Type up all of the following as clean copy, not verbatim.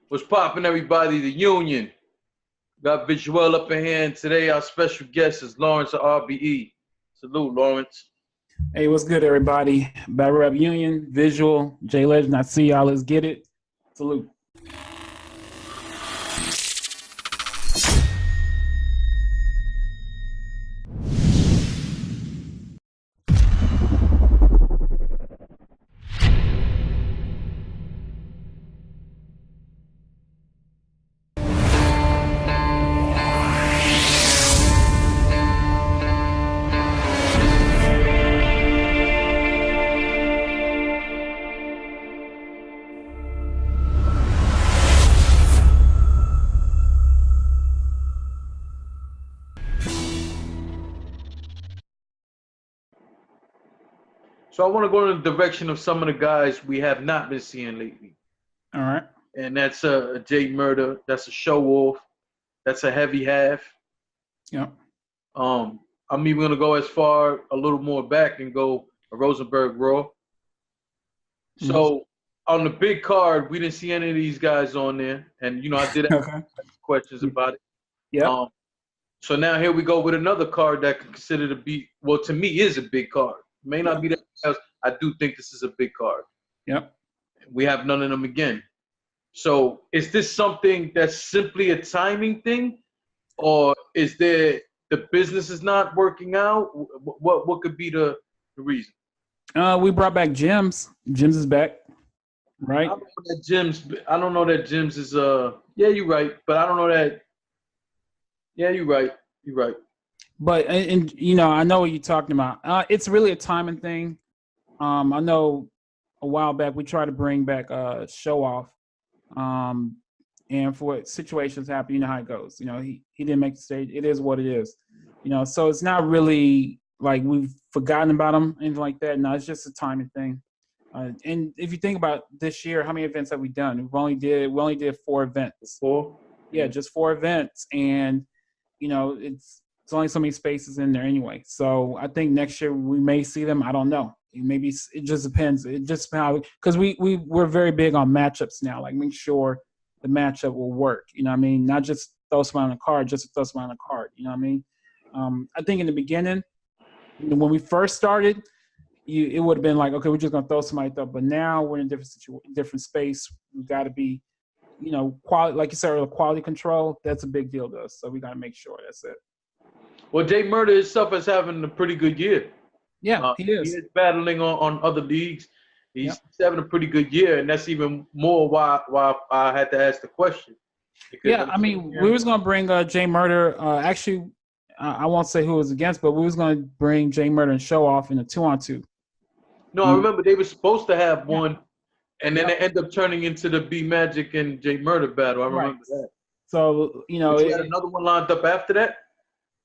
What's poppin', everybody? The Union. Got Visual up in here, and today our special guest is Lawrence of RBE. Salute, Lawrence. Hey, what's good, everybody? Battle Rap Union, Visual, J Legend. I see y'all. Let's get it. Salute. So I want to go in the direction of some of the guys we have not been seeing lately. All right. And that's a J Murder. That's a show off. That's a heavy half. Yep. I'm even gonna go as far a little more back and go a Rosenberg Raw. So on the big card, we didn't see any of these guys on there, and I did ask questions about it. Yeah. So now here we go with another card that can consider to be, well, to me is a big card. May not be that else. I do think this is a big card. Yep. We have none of them again. So is this something that's simply a timing thing, or is there the business is not working out? What could be the reason? We brought back Jims. Jims is back, right? I don't know that Jims is yeah, you're right, but I don't know that. Yeah, you're right. You're right. But and I know what you're talking about. It's really a timing thing. I know a while back we tried to bring back Show Off, and for situations happen, you know how it goes. He didn't make the stage. It is what it is. So it's not really like we've forgotten about him, anything like that. No, it's just a timing thing. And if you think about this year, how many events have we done? We only did 4 events. 4? Yeah, just 4 events, and it's only so many spaces in there anyway. So I think next year we may see them. I don't know. Maybe it just depends. It just depends because we're very big on matchups now. Like make sure the matchup will work. You know what I mean? Not just throw someone on a card, just to throw someone on a card. You know what I mean? I think in the beginning, when we first started, it would have been like, okay, we're just gonna throw somebody up. But now we're in a different space. We got to be, quality, like you said, quality control. That's a big deal to us. So we got to make sure that's it. Well, J Murder himself is having a pretty good year. Yeah, he is. He is battling on other leagues. He's having a pretty good year, and that's even more why I had to ask the question. Yeah, I mean, we was gonna bring J Murder. Actually, I won't say who was against, but we was gonna bring J Murder and Show Off in a 2-on-2. No, I remember they were supposed to have one, and then it ended up turning into the B Magic and J Murder battle. I remember that. So you had another one lined up after that.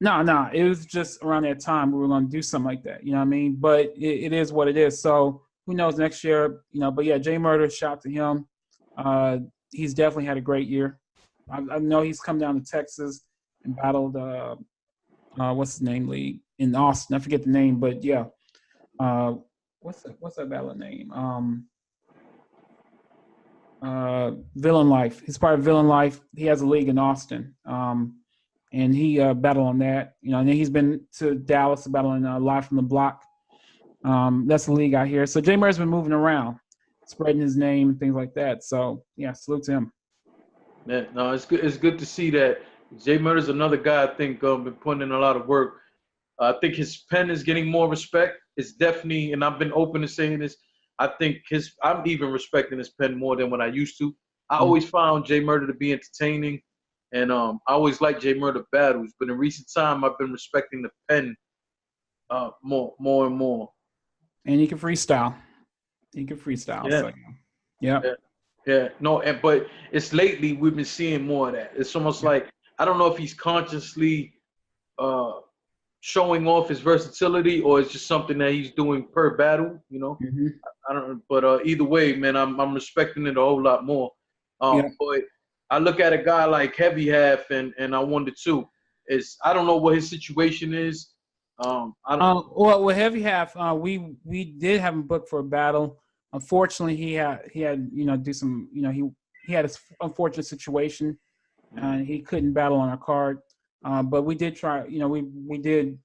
No, it was just around that time we were going to do something like that. You know what I mean? But it is what it is. So who knows next year? But yeah, J Murder, shout to him. He's definitely had a great year. I know he's come down to Texas and battled what's his name league in Austin. I forget the name, but yeah. What's that battle name? Villain Life. He's part of Villain Life. He has a league in Austin. And he battled on that, and then he's been to Dallas battling Live from the Block. That's the league out here. So J Murder's been moving around, spreading his name and things like that. So yeah, salute to him. Yeah, no, it's good. It's good to see that J Murder's another guy I think been putting in a lot of work. I think his pen is getting more respect. It's definitely, and I've been open to saying this. I think I'm even respecting his pen more than what I used to. I always found J Murder to be entertaining. And I always liked J Murder battles, but in recent time I've been respecting the pen more and more. And he can freestyle. Yeah. So, yeah. No, but it's lately we've been seeing more of that. It's almost like I don't know if he's consciously showing off his versatility or it's just something that he's doing per battle. I don't know, but either way, man, I'm respecting it a whole lot more. But I look at a guy like Heavy Half, and I wonder too. I don't know what his situation is. Well, with Heavy Half, we did have him booked for a battle. Unfortunately, he had do some. he had an unfortunate situation, and he couldn't battle on our card. But we did try. We did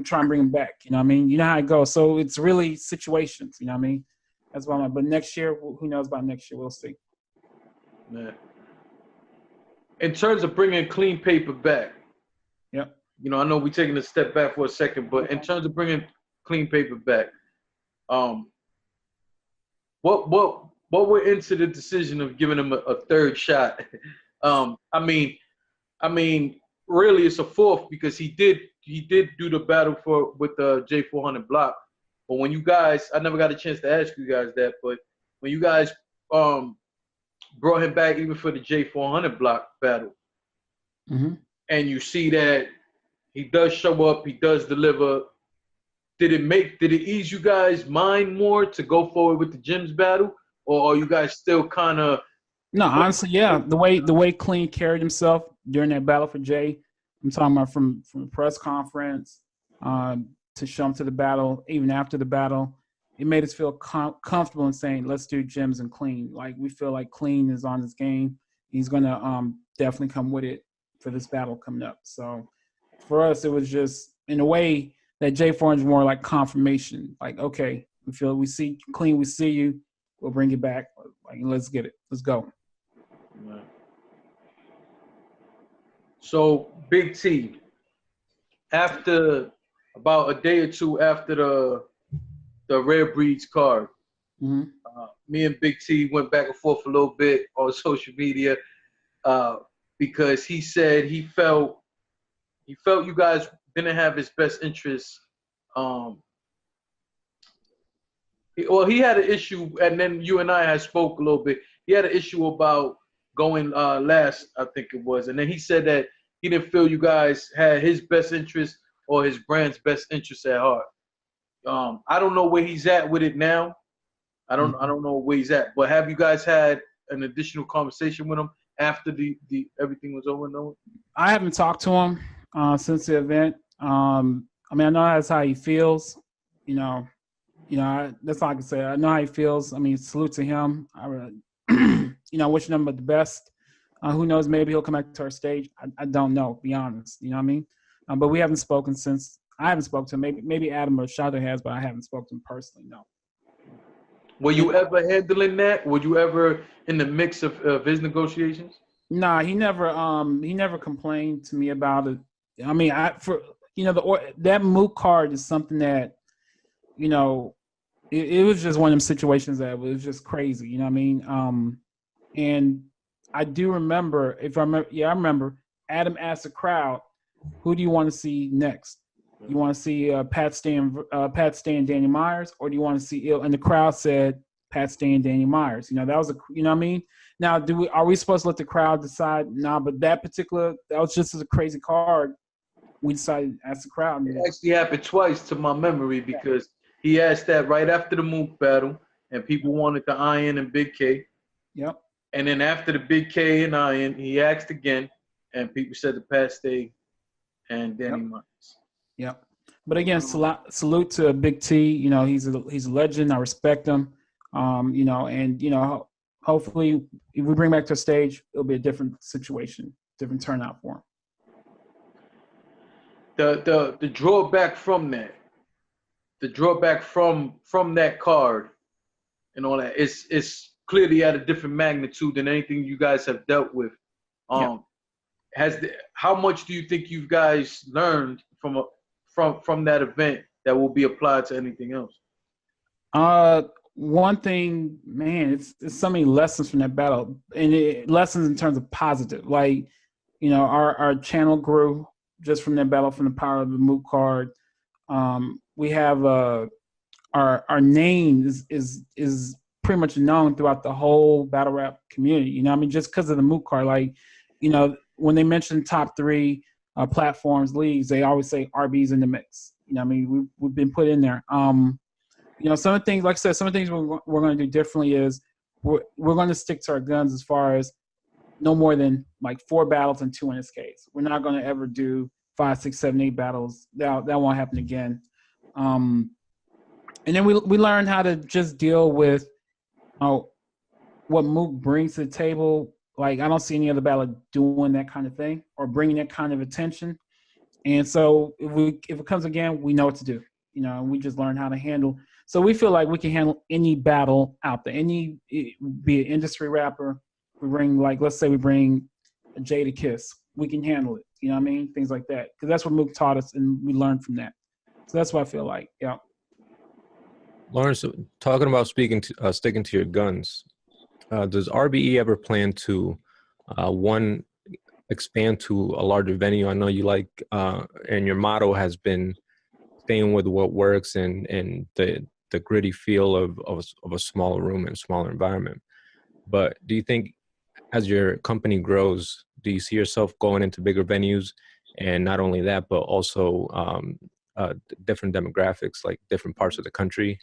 try and bring him back. You know what I mean? You know how it goes. So it's really situations. You know what I mean? That's why. But next year, who knows about next year? We'll see. Yeah. In terms of bringing clean paper back, yep. I know we're taking a step back for a second, but in terms of bringing clean paper back, what went into the decision of giving him a third shot? I mean, really, it's a fourth because he did do the battle with the J400 block. But when you guys, I never got a chance to ask you guys that, but when you guys brought him back even for the J400 block battle, and you see that he does show up, he does deliver. Did it ease you guys' mind more to go forward with the gyms battle, or are you guys still kind of? No, honestly, yeah. The way Clean carried himself during that battle for Jay, I'm talking about from the press conference to show him to the battle, even after the battle, it made us feel comfortable in saying, let's do gyms and Clean. Like, we feel like Clean is on his game. He's going to definitely come with it for this battle coming up. So for us, it was just, in a way, that J400 is more like confirmation. Like, okay, we see Clean, we see you, we'll bring you back. Like, let's get it. Let's go. Right. So, Big T, after about a day or two after the Rare Breeds card, me and Big T went back and forth a little bit on social media because he said he felt you guys didn't have his best interests. He had an issue, and then you and I had spoke a little bit. He had an issue about going last, I think it was, and then he said that he didn't feel you guys had his best interest or his brand's best interest at heart. I don't know where he's at with it now. I don't know where he's at. But have you guys had an additional conversation with him after the everything was over and over? I haven't talked to him since the event. I mean, I know that's how he feels. That's all I can say. I know how he feels. I mean, salute to him. I wish him the best. Who knows? Maybe he'll come back to our stage. I don't know, to be honest. You know what I mean? But we haven't spoken since. I haven't spoken to him. Maybe Adam or Shadow has, but I haven't spoken to him personally, no. Were you ever handling that? Were you ever in the mix of his negotiations? Nah, he never complained to me about it. I mean, that Mook card is something that, it was just one of them situations that was just crazy. You know what I mean? And I do remember, I remember Adam asked the crowd, who do you want to see next? You want to see Pat Stay and Danny Myers, or do you want to see Ill? And the crowd said Pat Stay and Danny Myers. That was you know what I mean? Now, are we supposed to let the crowd decide? Nah, but that was just a crazy card. We decided to ask the crowd. It actually happened twice to my memory because he asked that right after the Mook battle, and people wanted the Iron and Big K. Yep. And then after the Big K and Iron, he asked again, and people said the Pat Stay and Danny Myers. Yep. But again, salute to Big T. He's a legend. I respect him. Hopefully, if we bring back to the stage, it'll be a different situation, different turnout for him. The drawback from that, from that card, and all that, is clearly at a different magnitude than anything you guys have dealt with. How much do you think you guys learned from that event that will be applied to anything else? One thing, man, it's so many lessons from that battle, and lessons in terms of positive. Like, our channel grew just from that battle, from the power of the Mook card. We have our name is pretty much known throughout the whole battle rap community. Just because of the Mook card. Like, when they mention top 3 platforms, leagues, they always say RB's in the mix. We've been put in there. Some of the things, like I said, some of the things we're going to do differently is we're going to stick to our guns as far as no more than like 4 battles and 2 in this case. We're not going to ever do 5, 6, 7, 8 battles. That won't happen again. And then we learned how to just deal with what Mook brings to the table, like I don't see any other battle doing that kind of thing or bringing that kind of attention. And so if it comes again, we know what to do. You know, and we just learn how to handle. So we feel like we can handle any battle out there, any be an industry rapper. We bring like let's say we bring a Jada Kiss, we can handle it. You know what I mean? Things like that because that's what Mook taught us, and we learned from that. So that's what I feel like. Yeah. Lawrence, talking about sticking to your guns, does RBE ever plan to one expand to a larger venue? I know you like, and your motto has been staying with what works and the gritty feel of a smaller room and a smaller environment. But do you think as your company grows, do you see yourself going into bigger venues? And not only that, but also different demographics, like different parts of the country?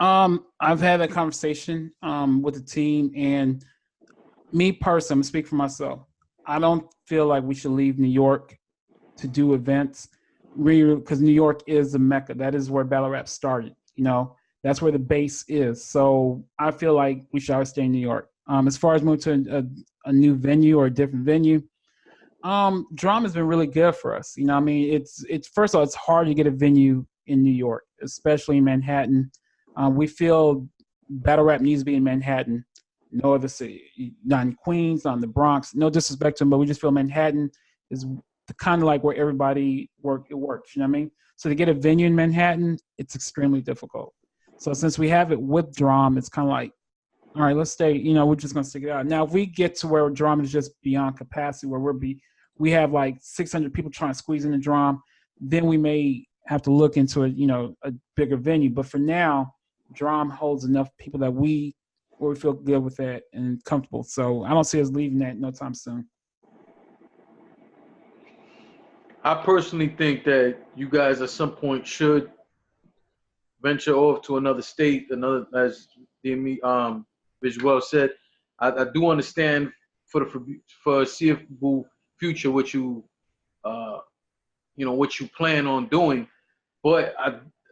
I've had that conversation with the team, and me personally, I'm gonna speak for myself. I don't feel like we should leave New York to do events, because New York is the mecca. That is where battle rap started. You know, that's where the base is. So I feel like we should always stay in New York. As far as moving to a new venue or a different venue, drama's been really good for us. You know, I mean, it's first of all, it's hard to get a venue in New York, especially in Manhattan. We feel battle rap needs to be in Manhattan. No other city, not in Queens, not in the Bronx. No disrespect to them, but we just feel Manhattan is kind of like where everybody works. You know what I mean? So to get a venue in Manhattan, it's extremely difficult. So since we have it with Drum, it's kind of like, all right, let's stay. You know, we're just gonna stick it out. Now, if we get to where Drum is just beyond capacity, where we have like 600 people trying to squeeze in the Drum, then we may have to look into a bigger venue. But for now, Drum holds enough people that we feel good with that and comfortable. So I don't see us leaving that no time soon. I personally think that you guys at some point should venture off to another state, as the Visual said. I do understand for the foreseeable future what you what you plan on doing, but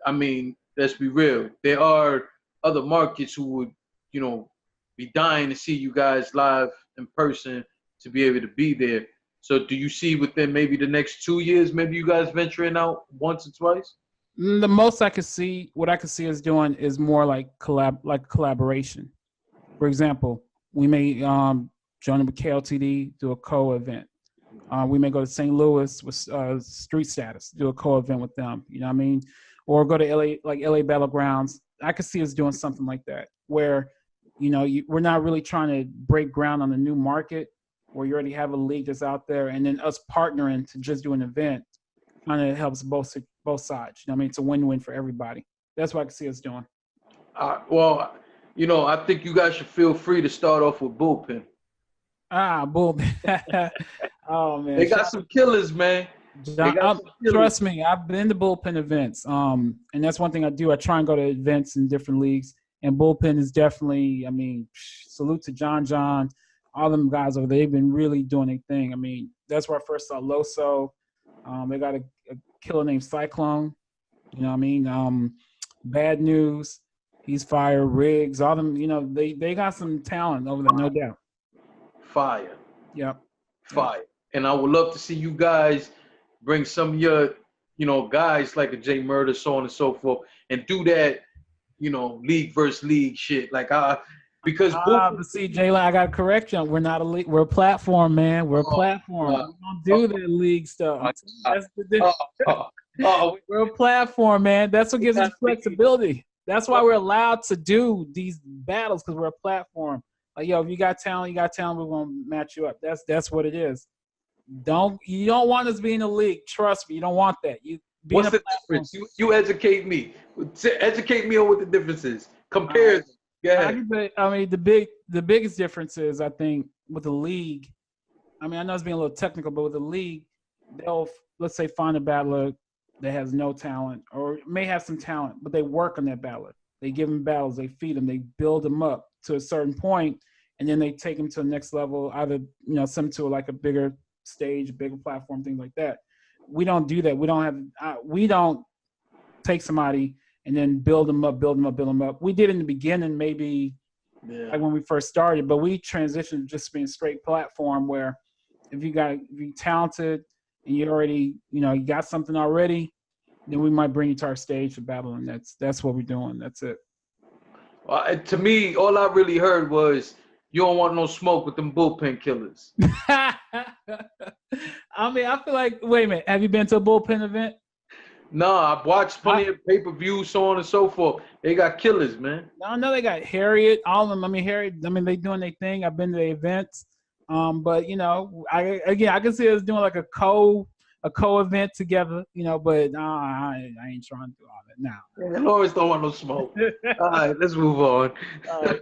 I mean, let's be real. There are other markets who would be dying to see you guys live in person to be able to be there. So do you see within maybe the next 2 years, maybe you guys venturing out once or twice? The most what I could see us doing is more like collaboration. For example, we may join with KLTD, do a co-event. We may go to St. Louis with Street Status, do a co-event with them. You know what I mean? Or go to LA, like LA Battlegrounds. I could see us doing something like that, where we're not really trying to break ground on a new market, where you already have a league that's out there, and then us partnering to just do an event kind of helps both sides. You know what I mean? It's a win-win for everybody. That's what I can see us doing. Well, I think you guys should feel free to start off with Bullpen. Bullpen. Oh, man. They got some killers, man. Trust me, I've been to Bullpen events. And that's one thing I do. I try and go to events in different leagues. And Bullpen is definitely, I mean, salute to John, all them guys over there. They've been really doing their thing. I mean, that's where I first saw Loso. They got a killer named Cyclone. You know what I mean? Bad News. He's fire. Riggs. All them, they got some talent over there, no doubt. Fire. Yep. Fire. And I would love to see you guys bring some of your, guys like a J Murder, so on and so forth, and do that, league versus league shit. Like, because but see, Jayla, I gotta correct you. We're not a league. We're a platform, man. We're a platform. We don't do the league stuff. That's the difference. We're a platform, man. That's what gives us flexibility. That's why we're allowed to do these battles, because we're a platform. Like, yo, if you got talent, we're gonna match you up. That's what it is. You don't want us being a league. Trust me, you don't want that. What's the difference? You educate me. Educate me on what the difference is. Compare them. Go ahead. I mean, the biggest difference is, I think, with the league. I mean, I know it's being a little technical, but with the league, they'll, let's say, find a battler that has no talent or may have some talent, but they work on that battler. They give them battles, they feed them, they build them up to a certain point, and then they take them to the next level, either, some to like a bigger stage, bigger platform, things like that. We don't do that. We don't take somebody and then build them up. We did in the beginning, maybe Yeah. like when we first started. But we transitioned to just being straight platform where if you're talented and you already, you got something already, then we might bring you to our stage for battling. That's what we're doing. That's it. To me, all I really heard was you don't want no smoke with them bullpen killers. I mean, I feel like, wait a minute, have you been to a bullpen event? No, I've watched plenty of pay-per-views, so on and so forth. They got killers, man. I know they got Harriet, all of them. I mean, Harriet, they doing their thing. I've been to the events. But I can see us doing like a co-event together, but I ain't trying to do all that now. Yeah, Lawrence don't want no smoke. All right, let's move on. All right.